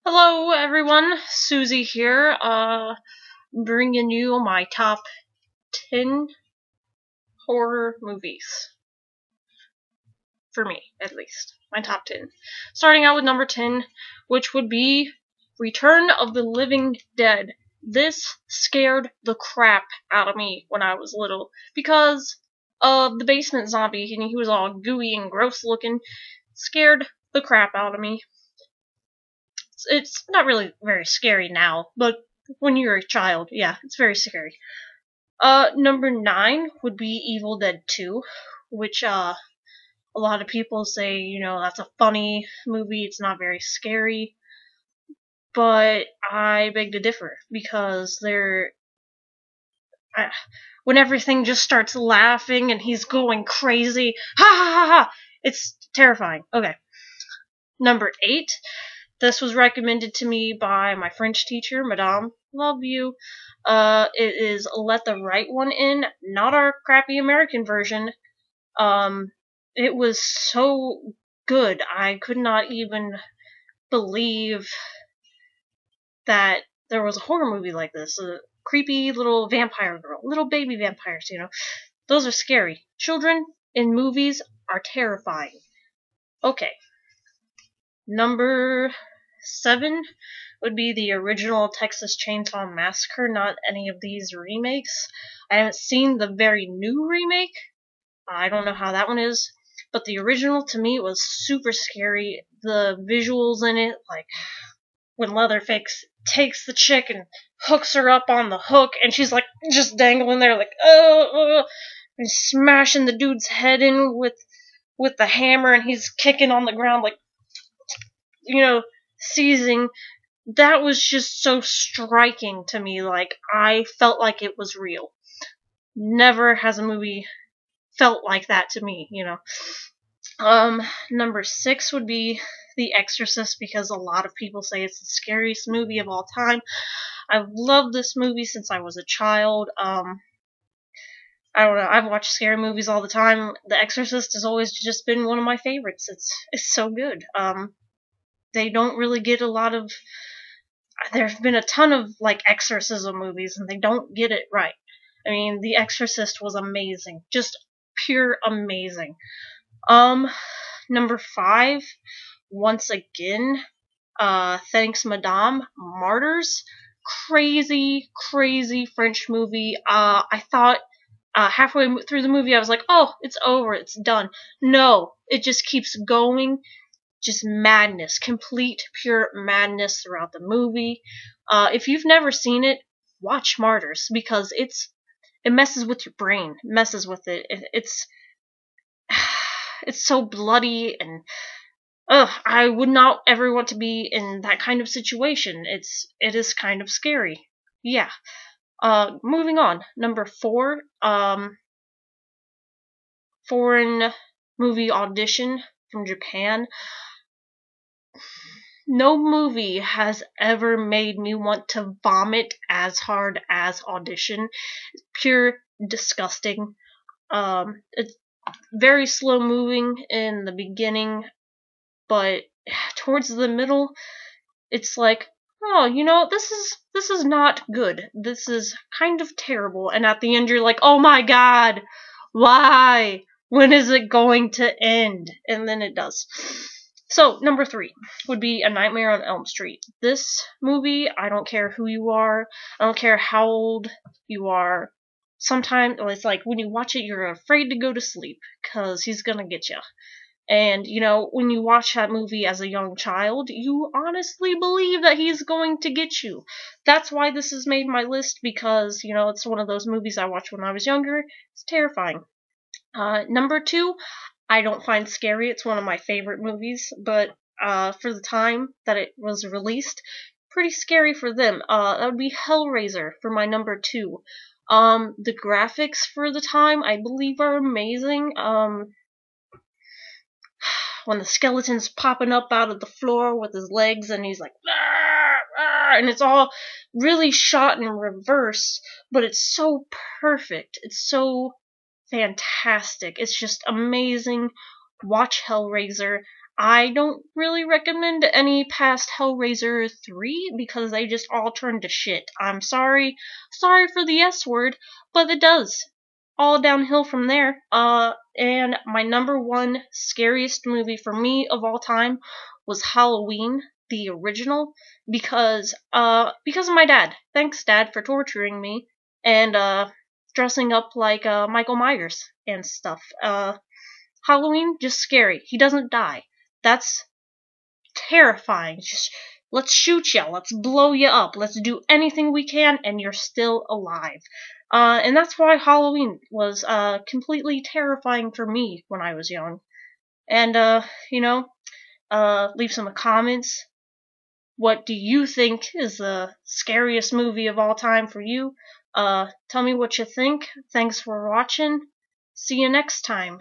Hello everyone, Susie here, bringing you my top 10 horror movies. For me, at least. My top 10. Starting out with number 10, which would be Return of the Living Dead. This scared the crap out of me when I was little, because of the basement zombie, and he was all gooey and gross looking. Scared the crap out of me. It's not really very scary now, but when you're a child, yeah, it's very scary. Number 9 would be Evil Dead 2, which, a lot of people say, that's a funny movie, it's not very scary, but I beg to differ, because when everything just starts laughing and he's going crazy, ha ha ha ha, it's terrifying. Okay. Number 8, this was recommended to me by my French teacher, Madame. Love you. It is Let the Right One In, not our crappy American version. It was so good. I could not even believe that there was a horror movie like this. A creepy little vampire girl. Little baby vampires, Those are scary. Children in movies are terrifying. Okay. Number 7 would be the original Texas Chainsaw Massacre, not any of these remakes. I haven't seen the very new remake. I don't know how that one is. But the original, to me, was super scary. The visuals in it, like when Leatherface takes the chick and hooks her up on the hook, and she's like just dangling there, like, and smashing the dude's head in with the hammer, and he's kicking on the ground, like, seizing. That was just so striking to me. Like, I felt like it was real. Never has a movie felt like that to me, Number 6 would be The Exorcist, because a lot of people say it's the scariest movie of all time. I've loved this movie since I was a child. I don't know, I've watched scary movies all the time. The Exorcist has always just been one of my favorites. It's so good. They don't really get a lot of... There have been a ton of, exorcism movies, and they don't get it right. I mean, The Exorcist was amazing. Just pure amazing. Number 5, once again, thanks Madame, Martyrs. Crazy, crazy French movie. I thought, halfway through the movie, I was like, oh, it's over, it's done. No, it just keeps going. Just madness, complete, pure madness throughout the movie. If you've never seen it, watch Martyrs, because it messes with your brain, messes with it. It's so bloody, and I would not ever want to be in that kind of situation. It is kind of scary. Yeah. Moving on. Number 4, foreign movie Audition from Japan. No movie has ever made me want to vomit as hard as Audition. It's pure disgusting. It's very slow moving in the beginning, but towards the middle, it's like, oh, this is not good. This is kind of terrible. And at the end, you're like, oh my god, why? When is it going to end? And then it does. So, number 3 would be A Nightmare on Elm Street. This movie, I don't care who you are, I don't care how old you are, sometimes, it's like, when you watch it, you're afraid to go to sleep, because he's gonna get you. And, when you watch that movie as a young child, you honestly believe that he's going to get you. That's why this has made my list, because, it's one of those movies I watched when I was younger. It's terrifying. Number 2, I don't find scary. It's one of my favorite movies, but for the time that it was released, pretty scary for them. That would be Hellraiser for my number 2. The graphics for the time, I believe, are amazing. When the skeleton's popping up out of the floor with his legs, and he's like, and it's all really shot in reverse, but it's so perfect. It's so fantastic. It's just amazing. Watch Hellraiser. I don't really recommend any past Hellraiser 3 because they just all turned to shit. I'm sorry. Sorry for the S word, but it does. All downhill from there. And my number one scariest movie for me of all time was Halloween, the original, because of my dad. Thanks, Dad, for torturing me and dressing up like Michael Myers and stuff. Halloween, just scary. He doesn't die. That's terrifying. Just let's shoot you, let's blow you up, let's do anything we can, and you're still alive. And that's why Halloween was completely terrifying for me when I was young. And leave some comments. What do you think is the scariest movie of all time for you? Tell me what you think. Thanks for watching. See you next time.